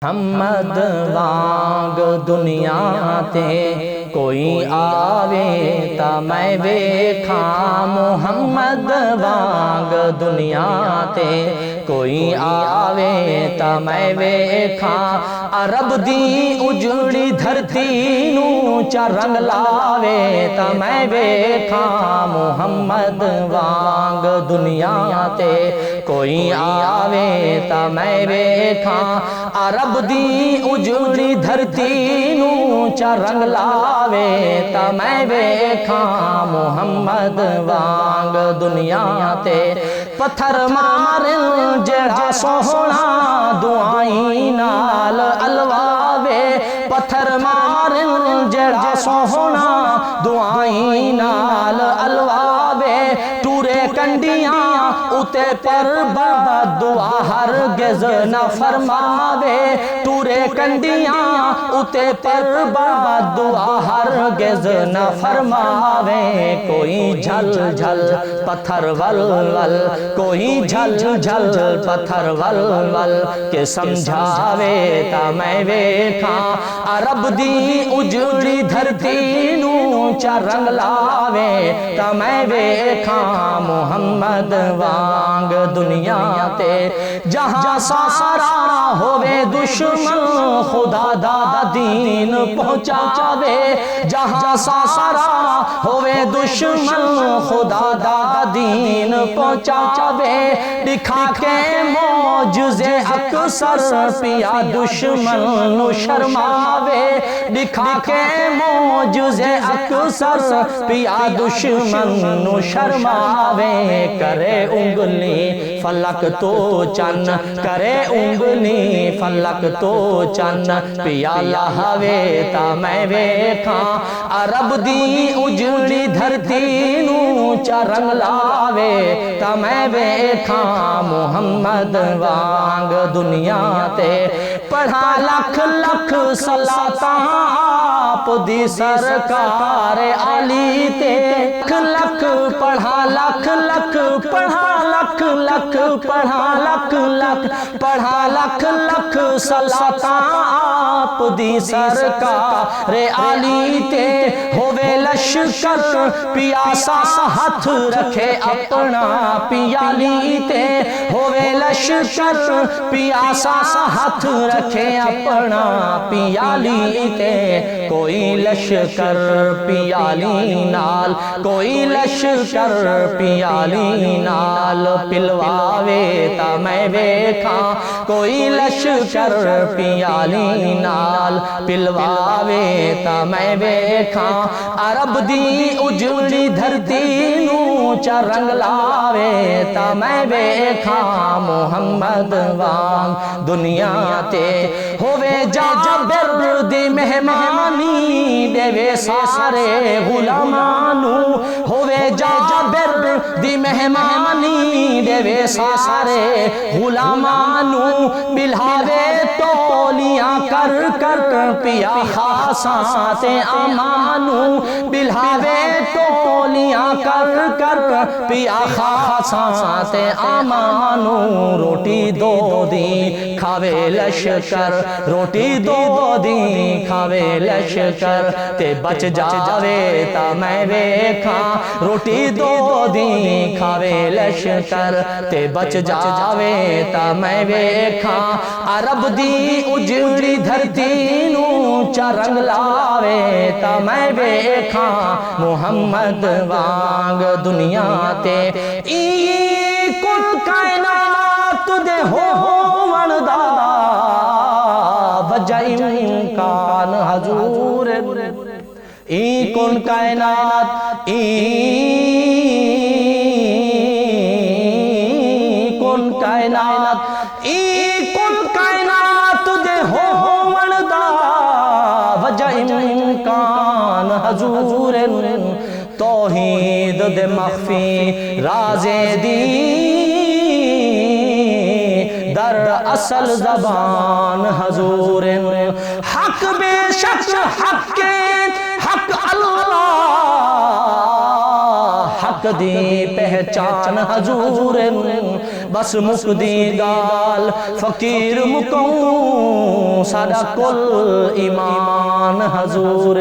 محمد وانگ دنیا تے کوئی آوے تا میں ویکھاں، محمد وانگ دنیا تے کوئی آوے تا میں ویکھاں، عرب دی اجڑی دھرتی نو چا رنگ لاوے تا میں ویکھاں، محمد وانگ دنیا تے کوئی آوے تا میں ویکھاں، عرب دی اجڑی دھرتی نو چا رنگ لاوے تا میں ویکھاں، محمد وانگ دنیا تے پتھر مارن جڑا سوہنا دعائیں نال الواوے، پتھر مارن جڑا سوہنا دعائیں نال الواوے، ٹورے کنڈیاں اتے پر بابا دعا ہرگز نہ فرماوے، ٹورے کنڈیاں اتے پر بابا دعا ہرگز نہ فرماوے، کوئی جھل جھل پتھر ول ول، کوئی جھل جھل پتھر ول ول کہ سمجھاوے تا میں ویکھاں، عرب دی اجڑی دھرتی نو چا رنگ لاوے تا میں ویکھاں، محمد وانگ دنیا تے جہاں سارا ہووے دشمن خدا دا دین پہنچاوے، جہاں سارا ہووے دشمن خدا دا دین پہنچاوے، دکھا کے معجزے اکثر پیا دشمن نو شرماوے، دکھا کے معجزے اکثر پیا دشمن نو شرماوے، کرے انگلی فلک تو چن، کرے انگلی فلک تو چن، پیا لاوے تا میں ویکھاں، عرب دی اجڑی دھرتی نو چا رنگ لاوے تا میں ویکھاں، محمد وانگ دنیا تے پڑھا لکھ لکھ صلاتاں آپ دی سرکار علی تے، لکھ پڑھا لکھ لکھ پڑھا لکھ لکھ پڑھا لکھ لکھ پڑھا لکھ لکھ صلاتاں آپ دی سرکار علی تے، ہووے لشکر پیاسا ہاتھ رکھے اپنا پیالی تے، ہووے لشکر پیاسا ہاتھ رکھے اپنا پیالی تے، کوئی لشکر پیالی نال، کوئی لشکر پیالی نال پلواوے تا میں ویکھاں، کوئی لشکر پیالی نال پلواوے تا میں ویکھاں، عرب دی اجڑی دھرتی نو چا رنگ لاوے تا میں ویکھاں، محمد وانگ دنیا تے ہووے جابر دی مہمانی دے سارے غلامانو، ہووے جابر دی مہمانی دے سارے غلامانو، بلہاوے تولیاں کر کر پیا خاصاں تے امانو، بلہاوے تولیاں کر کر پیا خاصاں تے امانو، روٹی دو دی کھاوے لشکر، روٹی دو دی کھاوے لشکر تے بچ جاوے تا میں ویکھاں، روٹی دو دی کھاوے لشکر تے بچ جاوے تا میں ویکھاں، عرب دی اجڑی دھرتی نو چا رنگ لاوے تا میں ویکھاں، محمد وانگ دنیا تے ای کل کائنات دے ہون دا وجہ امکان حضور، ای کل کائنات ای کل کائنات ای کل کائنات دے ہون دا وجہ امکان حضور، توحید دے مخفی رازے دی در اصل زبان حضور، حق بے شک حق کے حق اللہ، حق دی پہچان حضور، بس مک دی گال فقیر مکوں সাদাকুল ঈমান হুজুর